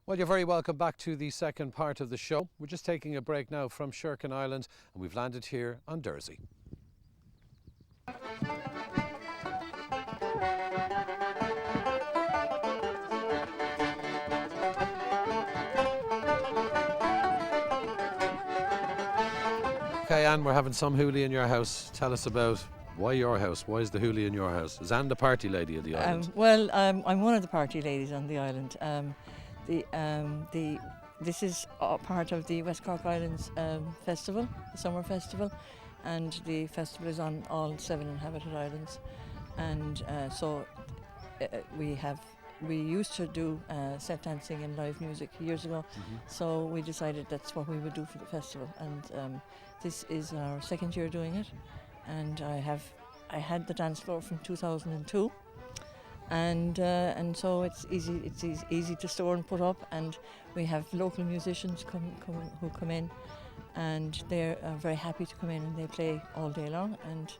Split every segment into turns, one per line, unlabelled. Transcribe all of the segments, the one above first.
Well, you're very welcome back to the second part of the show. We're just taking a break now from Shirkin Island and we've landed here on Dursey. Okay, Anne, we're having some hoolie in your house. Tell us about why your house. Why is the hoolie in your house? Is Anne the party lady of the island?
I'm one of the party ladies on the island. This is part of the West Cork Islands festival, the summer festival, and the festival is on all 7 inhabited islands. And we used to do set dancing and live music years ago, so we decided that's what we would do for the festival. And this is our second year doing it, and I had the dance floor from 2002. And so it's easy to store and put up, and we have local musicians who come in, and they're very happy to come in and they play all day long. And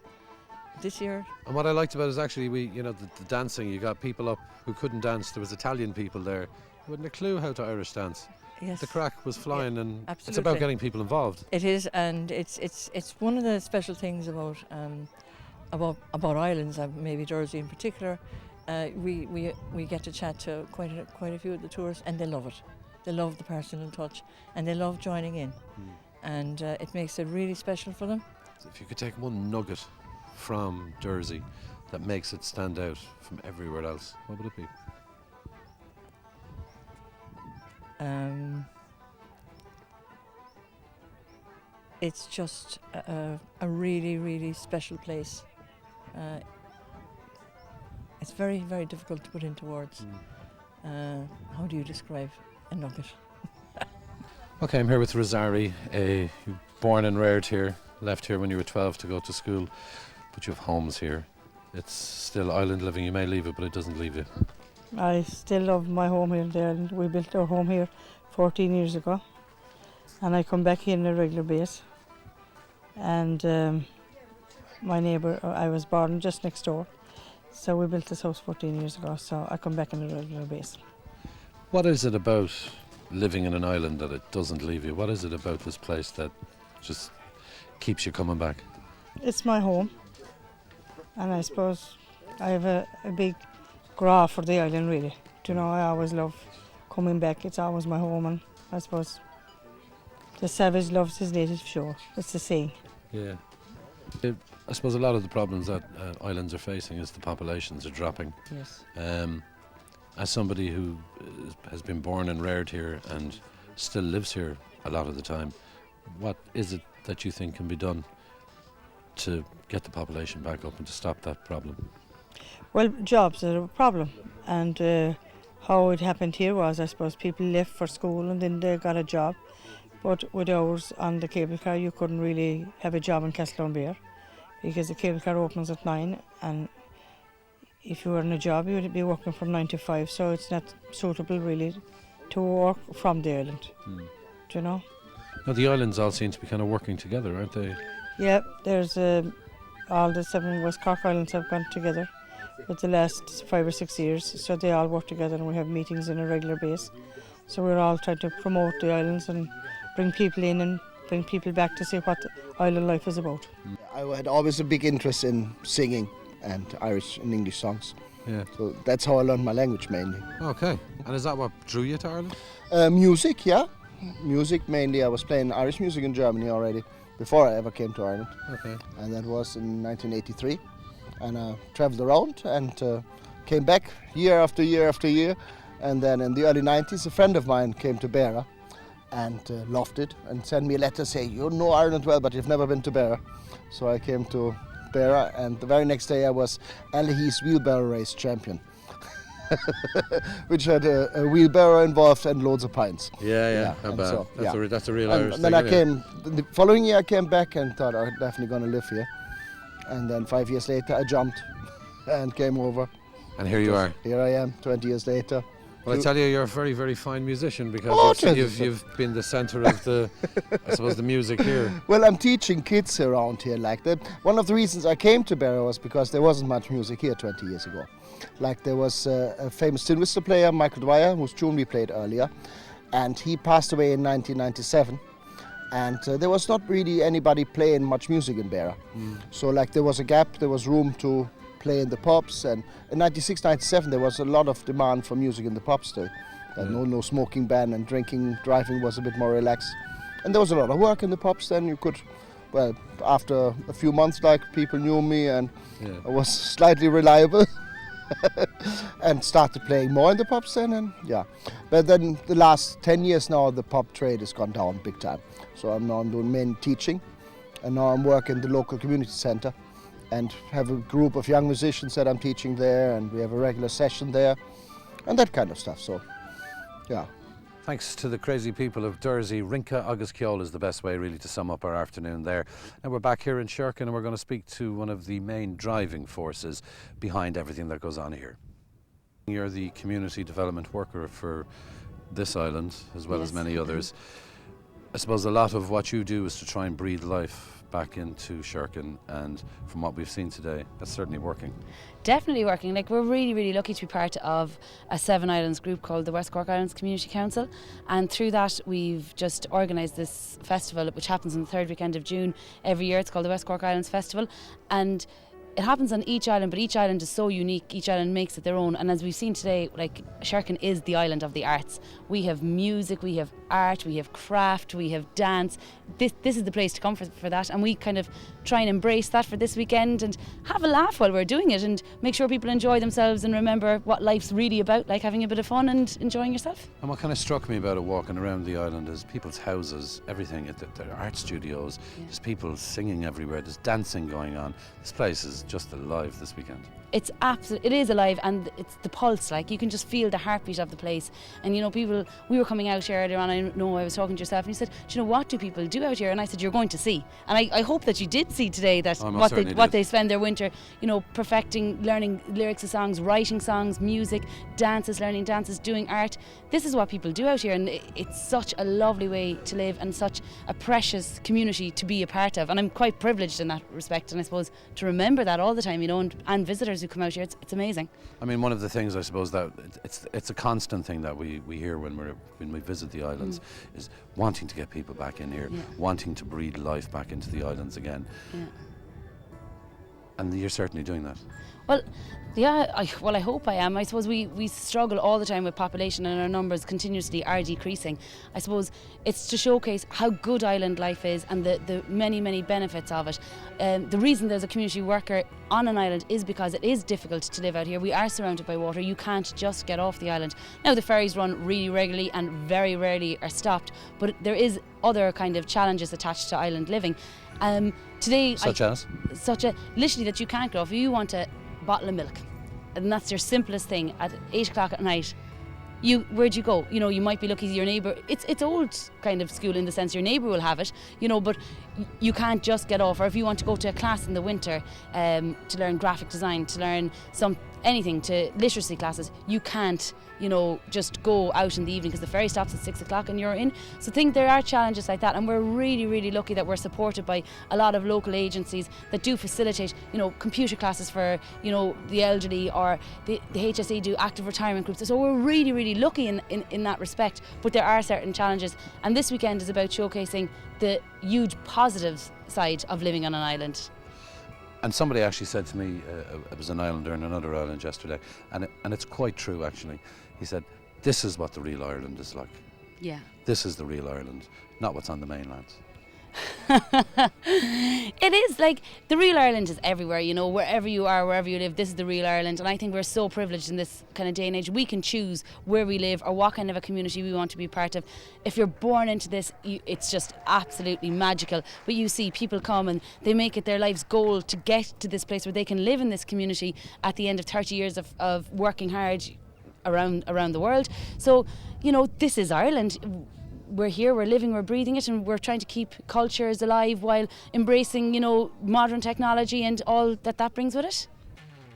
this year,
and what I liked about it is actually the dancing. You got people up who couldn't dance. There was Italian people there who hadn't a clue how to Irish dance.
Yes,
the crack was flying, and
absolutely.
It's about getting people involved.
It is, and it's one of the special things about islands, maybe Dursey in particular. We get to chat to quite a few of the tourists, and they love it. They love the personal touch, and they love joining in, and it makes it really special for them.
So if you could take one nugget from Dursey that makes it stand out from everywhere else, what would it be?
It's just a really, really special place. It's very, very difficult to put into words. How do you describe a nugget?
Okay, I'm here with Rosarie. You born and reared here, left here when you were 12 to go to school, but you have homes here. It's still island living. You may leave it, but it doesn't leave you.
I still love my home here in the island. We built our home here 14 years ago, and I come back here on a regular basis. And my neighbour, I was born just next door, so we built this house 14 years ago, so I come back on a regular basis.
What is it about living in an island that it doesn't leave you? What is it about this place that just keeps you coming back?
It's my home, and I suppose I have a big graph for the island, really. Do you know, I always love coming back. It's always my home, and I suppose the savage loves his native shore. It's the saying.
Yeah. I suppose a lot of the problems that islands are facing is the populations are dropping.
Yes.
As somebody who has been born and reared here and still lives here a lot of the time, what is it that you think can be done to get the population back up and to stop that problem?
Well, jobs are a problem, and how it happened here was, I suppose, people left for school and then they got a job, but with hours on the cable car you couldn't really have a job in Castleonbear because the cable car opens at 9, and if you were in a job you would be working from 9 to 5, so it's not suitable really to work from the island. Do you know?
Now the islands all seem to be kind of working together, aren't they?
Yeah, there's all the 7 West Cork Islands have gone together for the last 5 or 6 years, so they all work together and we have meetings on a regular basis. So we're all trying to promote the islands and bring people in and bring people back to see what island life is about.
I had always a big interest in singing and Irish and English songs.
Yeah.
So that's how I learned my language mainly.
Okay. And is that what drew you to Ireland?
Music, yeah. Music mainly. I was playing Irish music in Germany already before I ever came to Ireland.
Okay.
And that was in 1983. And I travelled around and came back year after year after year. And then in the early 90s, a friend of mine came to Beara and loved it and sent me a letter saying, you know Ireland well, but you've never been to Beara. So I came to Beara, and the very next day I was Allihi's wheelbarrow race champion, which had a wheelbarrow involved and loads of pints.
Yeah. How bad?
So,
that's a real Irish
thing.
Then
the following year I came back and thought I'm definitely going to live here. And then 5 years later I jumped and came over.
And here you are.
Here I am, 20 years later,
Well, I tell you, you're a very, very fine musician because
Oh,
you've been the centre of the, I suppose, the music here.
Well, I'm teaching kids around here. Like one of the reasons I came to Barra was because there wasn't much music here 20 years ago. Like there was a famous tin whistle player, Michael Dwyer, whose tune we played earlier, and he passed away in 1997. And there was not really anybody playing much music in Barra. So like there was a gap, there was room to play in the pubs, and in 96, 97 there was a lot of demand for music in the pubs still. No smoking ban, and driving was a bit more relaxed. And there was a lot of work in the pubs then. You could, well, after a few months, like, people knew me and I was slightly reliable. And started playing more in the pubs then, and yeah. But then the last 10 years now, the pub trade has gone down big time. So I'm doing main teaching, and now I'm working in the local community centre and have a group of young musicians that I'm teaching there, and we have a regular session there and that kind of stuff. So yeah.
Thanks to the crazy people of Dursey, Rinka agus Ceol is the best way really to sum up our afternoon there. And we're back here in Shirkin, and we're going to speak to one of the main driving forces behind everything that goes on here. You're the community development worker for this island as well as many others. I suppose a lot of what you do is to try and breathe life back into Shirkin, and from what we've seen today, that's certainly working.
Definitely working. Like, we're really, really lucky to be part of a 7 Islands group called the West Cork Islands Community Council, and through that we've just organised this festival which happens on the 3rd weekend of June every year. It's called the West Cork Islands Festival, and it happens on each island, but each island is so unique, each island makes it their own. And as we've seen today, like, Shirkin is the island of the arts. We have music, we have art, we have craft, we have dance. This is the place to come for that, and we kind of try and embrace that for this weekend and have a laugh while we're doing it, and make sure people enjoy themselves and remember what life's really about, like having a bit of fun and enjoying yourself.
And what kind of struck me about it walking around the island is people's houses, everything, there are art studios, there's people singing everywhere, there's dancing going on. This place is just alive this weekend.
It is alive, and it's the pulse. Like, you can just feel the heartbeat of the place. And you know, people, we were coming out here earlier on, I know I was talking to yourself, and you said, do you know, what do people do out here? And I said, you're going to see. And I hope that you did see today that what they spend their winter, you know, perfecting, learning lyrics of songs, writing songs, music, dances, learning dances, doing art. This is what people do out here, and it's such a lovely way to live and such a precious community to be a part of. And I'm quite privileged in that respect, and I suppose to remember that all the time, you know, and visitors who come out here, it's amazing.
I mean, one of the things I suppose that it's a constant thing that we hear when we visit the islands is wanting to get people back in here, wanting to breathe life back into the islands again. Yeah. And you're certainly doing that. Well,
yeah, I hope I am. I suppose we struggle all the time with population, and our numbers continuously are decreasing. I suppose it's to showcase how good island life is and the many, many benefits of it. The reason there's a community worker on an island is because it is difficult to live out here. We are surrounded by water. You can't just get off the island. Now, the ferries run really regularly and very rarely are stopped, but there is other kind of challenges attached to island living. Today,
such as
literally that you can't go off. If you want a bottle of milk, and that's your simplest thing at 8 o'clock at night, where'd you go? You know, you might be lucky your neighbour, it's old kind of school in the sense your neighbour will have it, you know, but you can't just get off. Or if you want to go to a class in the winter to learn graphic design, to learn anything, to literacy classes, you can't, you know, just go out in the evening because the ferry stops at 6 o'clock and you're in. So I think there are challenges like that, and we're really, really lucky that we're supported by a lot of local agencies that do facilitate, you know, computer classes for, you know, the elderly, or the HSE do active retirement groups. So we're really, really lucky in that respect, but there are certain challenges, and this weekend is about showcasing the huge positive side of living on an island.
And somebody actually said to me, it was an islander in another island yesterday, and it's quite true actually. He said, this is what the real Ireland is like.
Yeah.
This is the real Ireland, not what's on the mainland.
It is, like, the real Ireland is everywhere, you know, wherever you are, wherever you live, this is the real Ireland. And I think we're so privileged in this kind of day and age. We can choose where we live or what kind of a community we want to be part of. If you're born into this, it's just absolutely magical. But you see people come and they make it their life's goal to get to this place where they can live in this community at the end of 30 years of working hard around the world. So, you know, this is Ireland. We're here, we're living, we're breathing it, and we're trying to keep cultures alive while embracing, you know, modern technology and all that brings with it.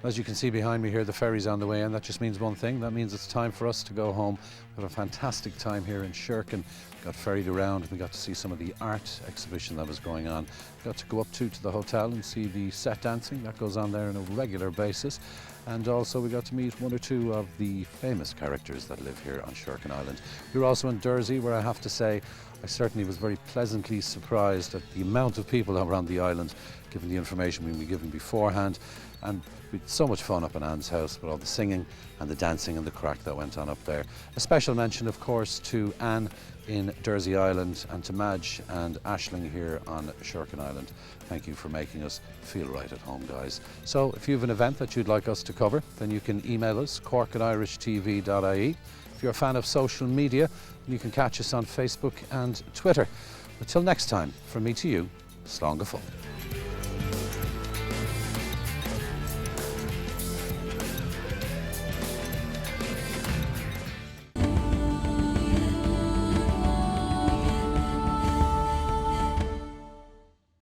As you can see behind me here, the ferry's on the way, and that just means one thing. That means it's time for us to go home. We had a fantastic time here in Shirkin. We got ferried around. We got to see some of the art exhibition that was going on. We got to go up to the hotel and see the set dancing that goes on there on a regular basis. And also we got to meet one or two of the famous characters that live here on Shirkin Island. We were also in Dursey, where I have to say I certainly was very pleasantly surprised at the amount of people that were on the island, given the information we were given beforehand. And we had so much fun up in Anne's house with all the singing and the dancing and the crack that went on up there. A special mention, of course, to Anne in Dursey Island and to Madge and Aisling here on Shirkin Island. Thank you for making us feel right at home, guys. So if you have an event that you'd like us to cover, then you can email us, corkirishtv.ie. If you're a fan of social media, you can catch us on Facebook and Twitter. Until next time, from me to you, slán go fóill.